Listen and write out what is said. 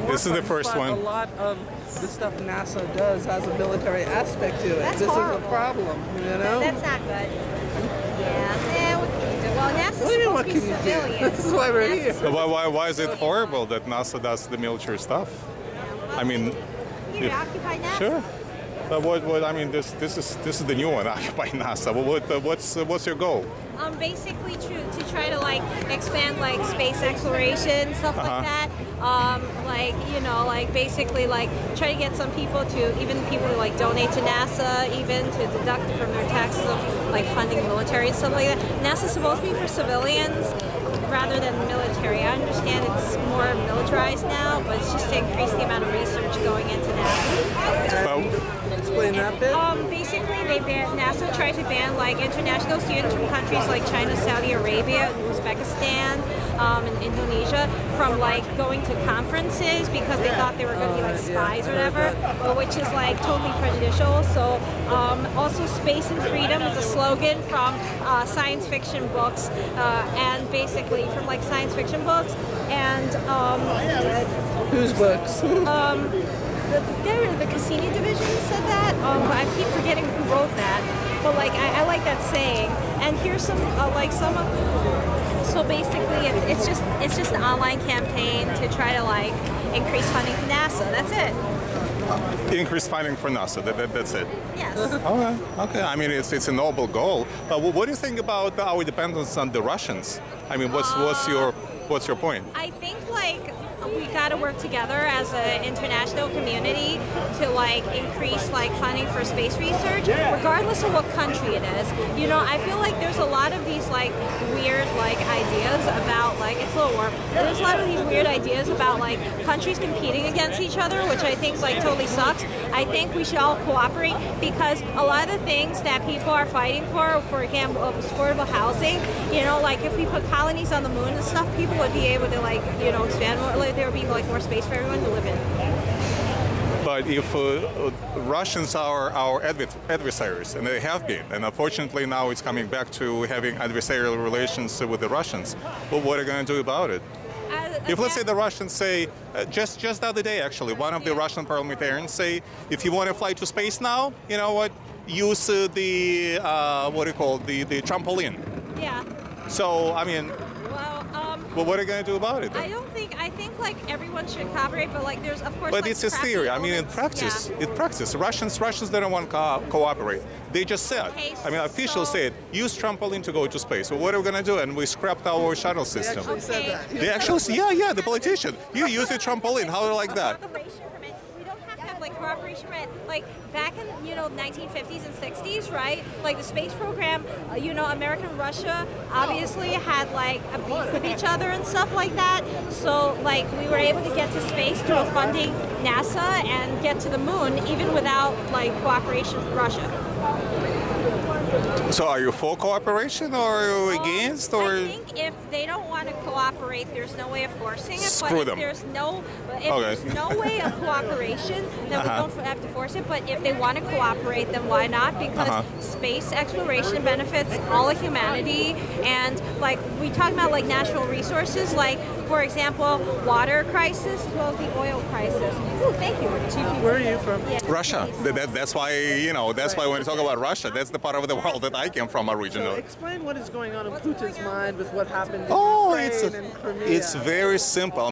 This is the first one. A lot of the stuff NASA does has a military aspect to it. That's this horrible. is a problem, you know? That's not good. Yeah, what can you do? Well, NASA's What do you mean, supposed what to can be you do? civilian. This is why we're here. So why is it horrible that NASA does the military stuff? I mean, Here, occupy NASA. sure. But what I mean, this is the new one, Occupy NASA. What's your goal? Basically to try to like expand like space exploration, stuff like that. Basically like try to get some people to, even people who like donate to NASA, even to deduct from their taxes of like funding military and stuff like that. NASA's supposed to be for civilians rather than military. I understand it's more militarized now, but it's just to increase the amount of research going into NASA. Explain that bit. Basically, NASA tried to ban like international students from countries like China, Saudi Arabia, Uzbekistan, and Indonesia from like going to conferences because they thought they were going to be like spies or whatever, but which is like totally prejudicial. So also space and freedom is a slogan from science fiction books, and basically from like science fiction books and Whose books? The Cassini division said that. I keep forgetting who wrote that, but like I like that saying. And here's some So basically, it's just an online campaign to try to like increase funding for NASA. That's it. Increase funding for NASA. That's it. Yes. Okay. I mean, it's a noble goal. But what do you think about our dependence on the Russians? I mean, what's your point? I think like we got to work together as an international community to like increase like funding for space research, regardless of what country it is. You know, I feel like there's a lot of these like weird like ideas about like, it's a little warm. There's a lot of these weird ideas about like countries competing against each other, which I think like totally sucks. I think we should all cooperate because a lot of the things that people are fighting for example, affordable housing, you know, like if we put colonies on the moon and stuff, people would be able to like, you know, expand more, like there would be like more space for everyone to live in. But if Russians are our adversaries, and they have been, and unfortunately now it's coming back to having adversarial relations with the Russians, well, what are you going to do about it? If let's say the Russians say, just the other day actually, one of the Russian parliamentarians say, if you want to fly to space now, you know what, use the trampoline. Yeah. So, I mean, well, what are you going to do about it then? I think like everyone should cooperate, but like there's of course. But like, it's a theory. I mean, in practice, Russians don't want to cooperate. They just said. Okay, I mean, officials said use trampoline to go to space. Well, what are we going to do? And we scrapped our shuttle system. They actually said that. They actually, yeah, the politician. You use the trampoline. How do you like that? We don't have to have like cooperation from it. Like back in 1950s and 60s, right? Like the space program, America and Russia obviously had like a beef with each other and stuff like that. So like we were able to get to space through funding NASA and get to the moon even without like cooperation with Russia. So are you for cooperation or are you against? Or I think if they don't want to cooperate, there's no way of forcing it. Screw them. There's no way of cooperation, then we don't have to force it. But if they want to cooperate, then why not? Because space exploration benefits all of humanity. And like we talk about like natural resources, like for example, water crisis as well as the oil crisis. Ooh, thank you. Where are you from? Yeah, Russia. That's why when we talk about Russia, that's the part of the world that I came from originally. So explain what is going on in Putin's mind with what happened in Oh, Ukraine and Crimea. it's very simple.